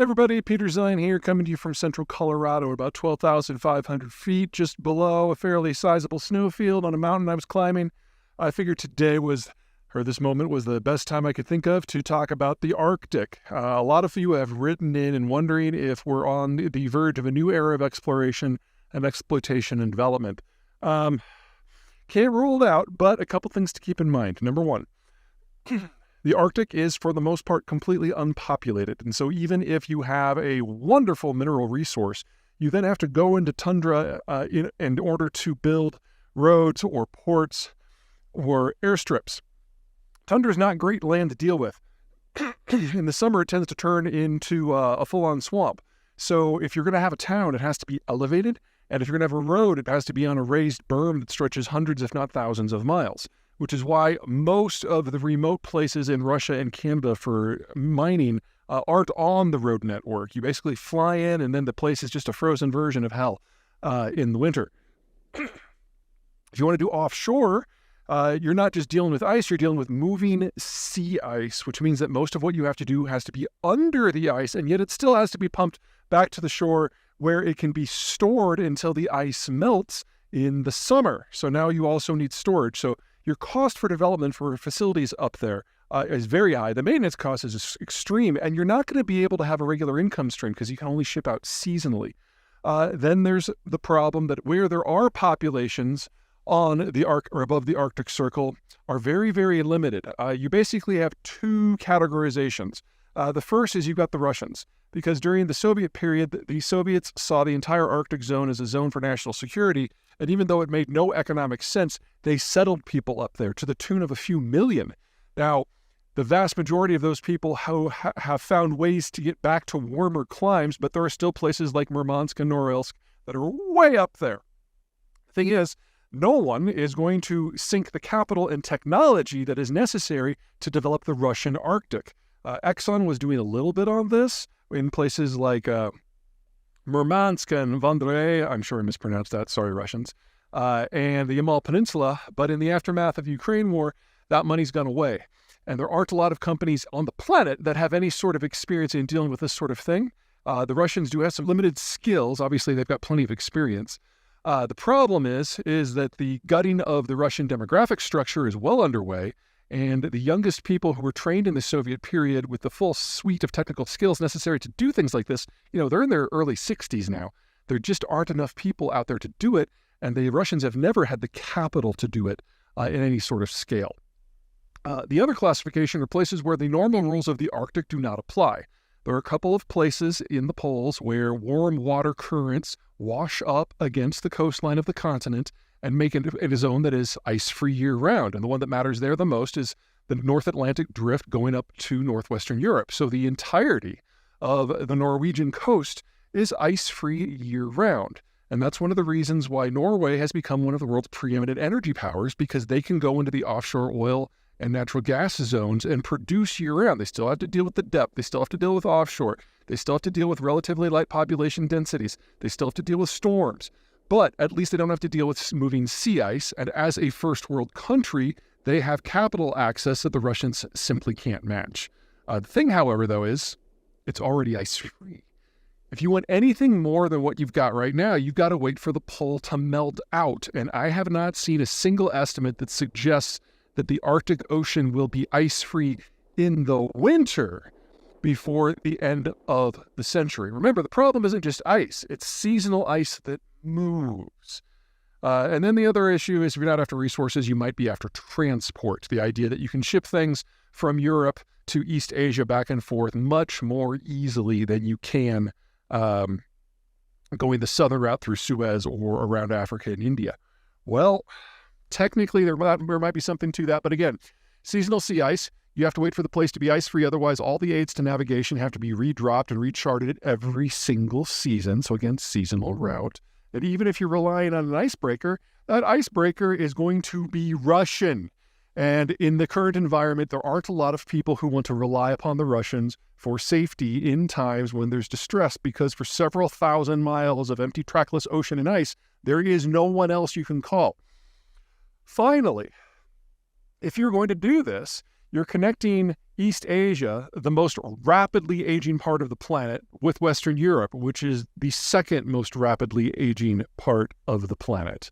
Everybody, Peter Zeihan here, coming to you from central Colorado, about 12,500 feet, just below a fairly sizable snowfield on a mountain I was climbing. I figured this moment was the best time I could think of to talk about the Arctic. A lot of you have written in and wondering if we're on the verge of a new era of exploration and exploitation and development. Can't rule it out, but a couple things to keep in mind. Number one, the Arctic is, for the most part, completely unpopulated. And so even if you have a wonderful mineral resource, you then have to go into tundra in order to build roads or ports or airstrips. Tundra is not great land to deal with. In the summer, it tends to turn into a full-on swamp. So if you're going to have a town, it has to be elevated. And if you're going to have a road, it has to be on a raised berm that stretches hundreds, if not thousands, of miles, which is why most of the remote places in Russia and Canada for mining aren't on the road network. You basically fly in, and then the place is just a frozen version of hell in the winter. If you want to do offshore, you're not just dealing with ice, you're dealing with moving sea ice, which means that most of what you have to do has to be under the ice, and yet it still has to be pumped back to the shore where it can be stored until the ice melts in the summer. So now you also need storage. So your cost for development for facilities up there is very high. The maintenance cost is extreme, and you're not going to be able to have a regular income stream because you can only ship out seasonally. Then there's the problem that where there are populations on the or above the Arctic Circle are very, very limited. You basically have two categorizations. The first is you've got the Russians, because during the Soviet period, the Soviets saw the entire Arctic zone as a zone for national security, and even though it made no economic sense, they settled people up there to the tune of a few million. Now, the vast majority of those people have found ways to get back to warmer climes, but there are still places like Murmansk and Norilsk that are way up there. The thing is, no one is going to sink the capital and technology that is necessary to develop the Russian Arctic. Exxon was doing a little bit on this in places like Murmansk and Vendré, I'm sure I mispronounced that, sorry Russians, and the Yamal Peninsula, but in the aftermath of the Ukraine war, that money's gone away. And there aren't a lot of companies on the planet that have any sort of experience in dealing with this sort of thing. The Russians do have some limited skills. Obviously, they've got plenty of experience. The problem is that the gutting of the Russian demographic structure is well underway, and the youngest people who were trained in the Soviet period with the full suite of technical skills necessary to do things like this, they're in their early 60s now. There just aren't enough people out there to do it, and the Russians have never had the capital to do it in any sort of scale. The other classification are places where the normal rules of the Arctic do not apply. There are a couple of places in the poles where warm water currents wash up against the coastline of the continent and make it a zone that is ice-free year-round. And the one that matters there the most is the North Atlantic drift going up to northwestern Europe. So the entirety of the Norwegian coast is ice-free year-round. And that's one of the reasons why Norway has become one of the world's preeminent energy powers, because they can go into the offshore oil and natural gas zones and produce year-round. They still have to deal with the depth. They still have to deal with offshore. They still have to deal with relatively light population densities. They still have to deal with storms. But at least they don't have to deal with moving sea ice. And as a first world country, they have capital access that the Russians simply can't match. The thing, however, though, is it's already ice-free. If you want anything more than what you've got right now, you've got to wait for the pole to melt out. And I have not seen a single estimate that suggests that the Arctic Ocean will be ice-free in the winter before the end of the century. Remember, the problem isn't just ice. It's seasonal ice that moves. And then the other issue is if you're not after resources, you might be after transport. The idea that you can ship things from Europe to East Asia back and forth much more easily than you can going the southern route through Suez or around Africa and India. Well, technically, there might be something to that. But again, seasonal sea ice, you have to wait for the place to be ice-free. Otherwise, all the aids to navigation have to be redropped and recharted every single season. So again, seasonal route. And even if you're relying on an icebreaker, that icebreaker is going to be Russian. And in the current environment, there aren't a lot of people who want to rely upon the Russians for safety in times when there's distress, because for several thousand miles of empty trackless ocean and ice, there is no one else you can call. Finally, if you're going to do this, You're connecting East Asia, the most rapidly aging part of the planet, with Western Europe, which is the second most rapidly aging part of the planet.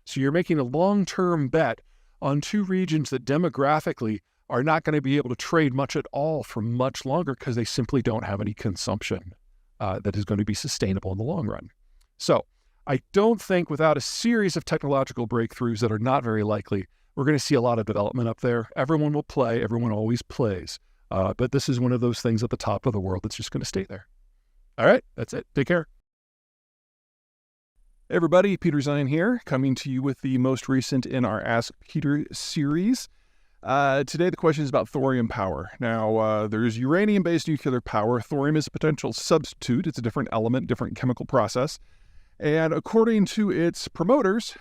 So you're making a long-term bet on two regions that demographically are not going to be able to trade much at all for much longer because they simply don't have any consumption that is going to be sustainable in the long run. So I don't think without a series of technological breakthroughs that are not very likely, we're going to see a lot of development up there. Everyone will play. Everyone always plays. But this is one of those things at the top of the world that's just going to stay there. All right, that's it. Take care. Hey everybody, Peter Zeihan here, coming to you with the most recent in our Ask Peter series. Today the question is about thorium power. Now, there's uranium-based nuclear power. Thorium is a potential substitute. It's a different element, different chemical process. And according to its promoters,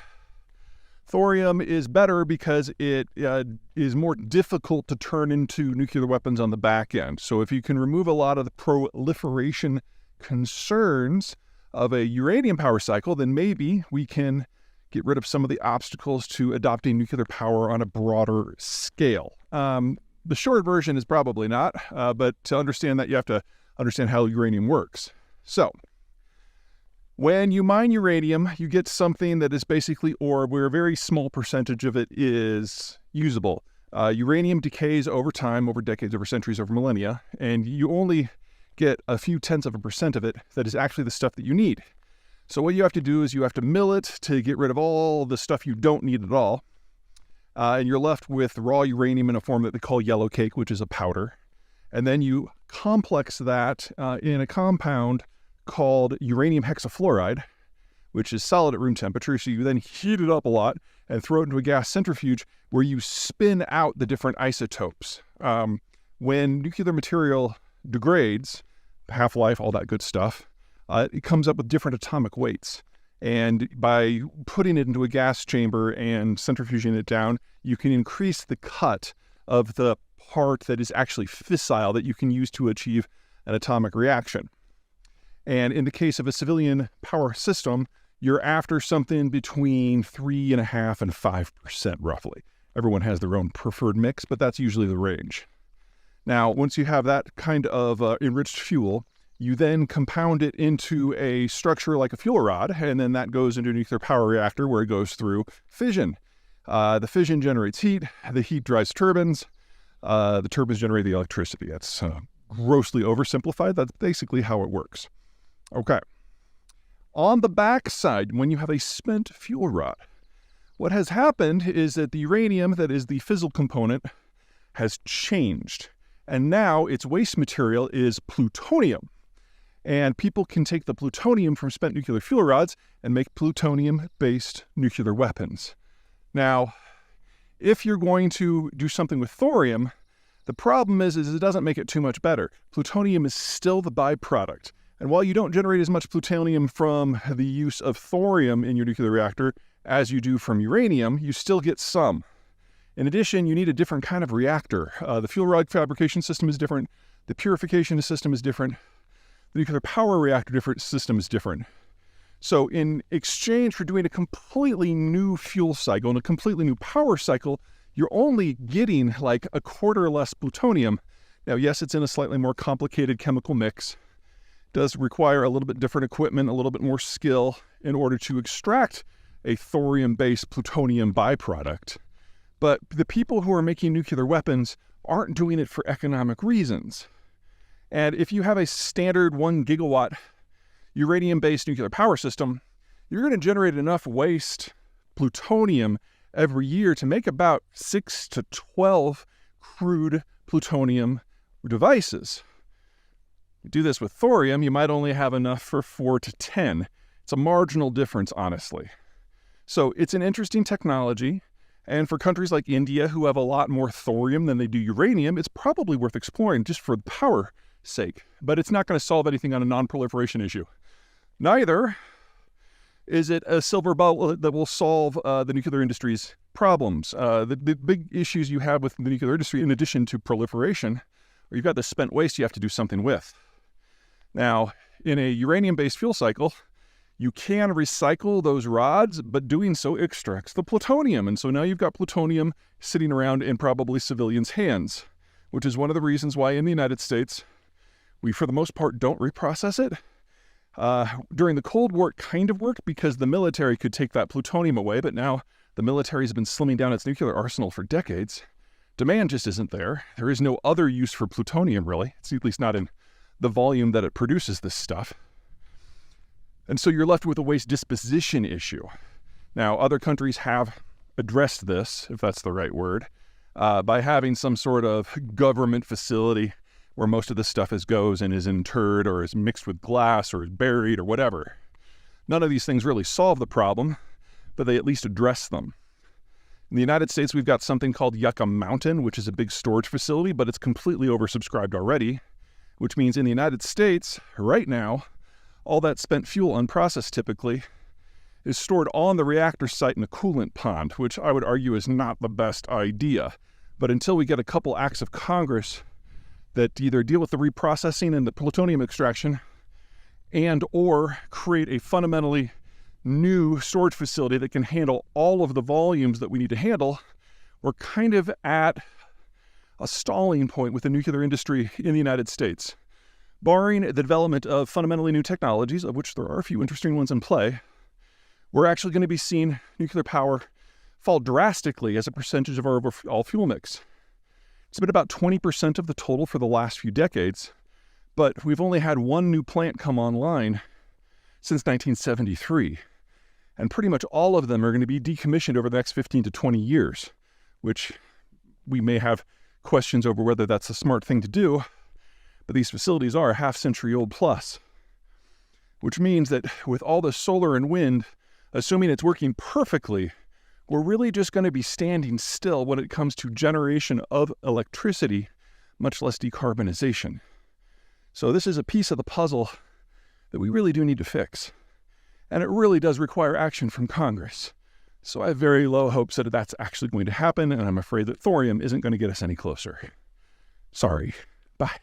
thorium is better because it is more difficult to turn into nuclear weapons on the back end. So if you can remove a lot of the proliferation concerns of a uranium power cycle, then maybe we can get rid of some of the obstacles to adopting nuclear power on a broader scale. The short version is probably not, but to understand that, you have to understand how uranium works. So when you mine uranium, you get something that is basically ore where a very small percentage of it is usable. Uranium decays over time, over decades, over centuries, over millennia, and you only get a few tenths of a percent of it that is actually the stuff that you need. So what you have to do is you have to mill it to get rid of all the stuff you don't need at all, and you're left with raw uranium in a form that they call yellow cake, which is a powder. And then you complex that in a compound called uranium hexafluoride, which is solid at room temperature. So you then heat it up a lot and throw it into a gas centrifuge where you spin out the different isotopes. When nuclear material degrades, half-life, all that good stuff, it comes up with different atomic weights. And by putting it into a gas chamber and centrifuging it down, you can increase the cut of the part that is actually fissile that you can use to achieve an atomic reaction. And in the case of a civilian power system, you're after something between 3.5% and 5% roughly. Everyone has their own preferred mix, but that's usually the range. Now, once you have that kind of enriched fuel, you then compound it into a structure like a fuel rod, and then that goes into a nuclear power reactor where it goes through fission. The fission generates heat, the heat drives turbines, the turbines generate the electricity. That's grossly oversimplified. That's basically how it works. Okay. On the back side, when you have a spent fuel rod, what has happened is that the uranium, that is the fissile component, has changed. And now its waste material is plutonium. And people can take the plutonium from spent nuclear fuel rods and make plutonium-based nuclear weapons. Now, if you're going to do something with thorium, the problem is it doesn't make it too much better. Plutonium is still the byproduct. And while you don't generate as much plutonium from the use of thorium in your nuclear reactor as you do from uranium, you still get some. In addition, you need a different kind of reactor. The fuel rod fabrication system is different. The purification system is different. The nuclear power reactor system is different. So in exchange for doing a completely new fuel cycle and a completely new power cycle, you're only getting like a quarter less plutonium. Now, yes, it's in a slightly more complicated chemical mix. Does require a little bit different equipment, a little bit more skill in order to extract a thorium-based plutonium byproduct. But the people who are making nuclear weapons aren't doing it for economic reasons. And if you have a standard 1 gigawatt uranium-based nuclear power system, you're going to generate enough waste plutonium every year to make about 6 to 12 crude plutonium devices. You do this with thorium, you might only have enough for 4 to 10. It's a marginal difference, honestly. So it's an interesting technology, and for countries like India, who have a lot more thorium than they do uranium, it's probably worth exploring just for power sake. But it's not going to solve anything on a non-proliferation issue. Neither is it a silver bullet that will solve the nuclear industry's problems. The big issues you have with the nuclear industry, in addition to proliferation, or you've got the spent waste you have to do something with. Now, in a uranium-based fuel cycle, You can recycle those rods, but doing so extracts the plutonium. And so now you've got plutonium sitting around in probably civilians' hands, which is one of the reasons why in the United States, we, for the most part, don't reprocess it. During the Cold War, it kind of worked because the military could take that plutonium away, but now the military has been slimming down its nuclear arsenal for decades. Demand just isn't there. There is no other use for plutonium, really. It's at least not in the volume that it produces this stuff. And so you're left with a waste disposition issue. Now, other countries have addressed this, if that's the right word, by having some sort of government facility where most of this stuff goes and is interred or is mixed with glass or is buried or whatever. None of these things really solve the problem, but they at least address them. In the United States, we've got something called Yucca Mountain, which is a big storage facility, but it's completely oversubscribed already, which means in the United States, right now, all that spent fuel, unprocessed typically, is stored on the reactor site in a coolant pond, which I would argue is not the best idea. But until we get a couple acts of Congress that either deal with the reprocessing and the plutonium extraction and or create a fundamentally new storage facility that can handle all of the volumes that we need to handle, we're kind of at a stalling point with the nuclear industry in the United States. Barring the development of fundamentally new technologies, of which there are a few interesting ones in play, we're actually going to be seeing nuclear power fall drastically as a percentage of our overall fuel mix. It's been about 20% of the total for the last few decades, but we've only had one new plant come online since 1973. And pretty much all of them are going to be decommissioned over the next 15 to 20 years, which we may have questions over whether that's a smart thing to do. But these facilities are a half-century old plus, which means that with all the solar and wind, assuming it's working perfectly, we're really just going to be standing still when it comes to generation of electricity, much less decarbonization. So this is a piece of the puzzle that we really do need to fix. And it really does require action from Congress. So I have very low hopes that that's actually going to happen, and I'm afraid that thorium isn't going to get us any closer. Sorry. Bye.